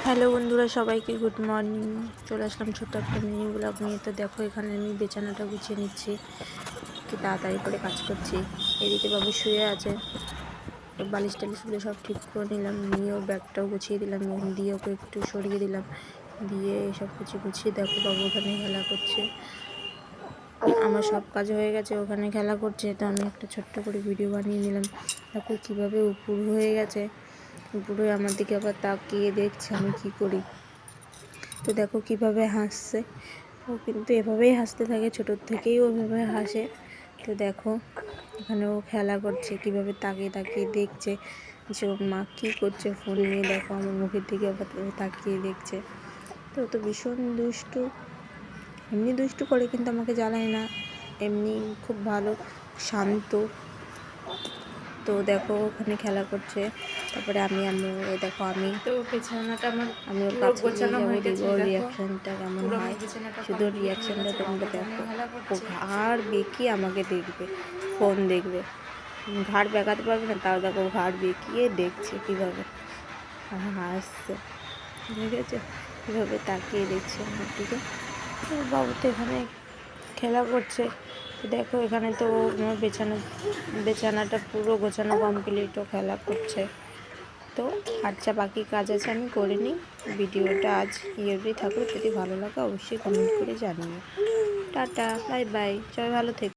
Hello বন্ধুরা, সবাইকে good morning. চলে আসলাম ছোট্ট একটা মিনি ব্লগ নিয়ে। তো দেখো, এখানে আমি বিছানাটা গুছিয়ে নিচ্ছি, কি তাড়াতাড়ি করে কাজ করছি। এদিকে বাবু শুয়ে আছে, বালিশ টালিশগুলো সব ঠিক করে নিলাম, নিয়েও ব্যাগটাও গুছিয়ে দিলাম, দিয়ে ওকে একটু সরিয়ে দিলাম, দিয়ে সব কিছু গুছিয়ে দেখো বাবু ওখানে খেলা করছে। আমার সব কাজ হয়ে গেছে, ওখানে খেলা করছে। তো আমি একটা ছোট্ট করে ভিডিও বানিয়ে নিলাম। দেখো কীভাবে উপুর হয়ে গেছে, উপরে আমার দিকে আবার তাকিয়ে দেখছে আমি কি করি। তো দেখো কিভাবে হাসছে, ও কিন্তু এভাবেই হাসতে থাকে, ছোটোর থেকেই ও এভাবে হাসে। তো দেখো এখানে ও খেলা করছে, কিভাবে তাকিয়ে তাকিয়ে দেখছে যে ওর মা কী করছে ফোন নিয়ে। দেখো আমার মুখের দিকে আবার তাকিয়ে দেখছে। তো তো ভীষণ দুষ্টু, এমনি দুষ্টু করে কিন্তু আমাকে জ্বালায় না, এমনি খুব ভালো শান্ত। তো দেখো ওখানে খেলা করছে, তারপরে আমি দেখো আমি তো বিছানাটা আমার আমি ওর পুরো কাছে নিয়ে গোছানো যাবো, হয়ে গেছে। দিব ওর দেখো রিয়াকশানটা কেমন পুরো আমার হয়। বিছানাটা শুধু ওর কমপ্লিট হয়ে রিয়াকশানটা গেছে। তোমরা বাবু এখানে দেখো, খেলা ও করছে। ঘাড় বেঁকিয়ে আমাকে দেখবে, ফোন দেখবে। ঘাড় বেঁকাতে পারবে না, তাও দেখো ঘাড় বেঁকিয়ে দেখছে কীভাবে হাসছে, দেখেছো কীভাবে তাকিয়ে দেখছে আমার দিকে। বাবু তো এখানে খেলা করছে। দেখো এখানে তো আমার বিছানাটা পুরো গোছানো কমপ্লিট, ও খেলা করছে। তো আচ্ছা, বাকি কাজ আছে আমি করে নিই। ভিডিওটা আজ অবধি থাকলো, যদি ভালো লাগে অবশ্যই কমেন্ট করে জানিও। টাটা, বাই বাই, সবাই ভালো থেকো।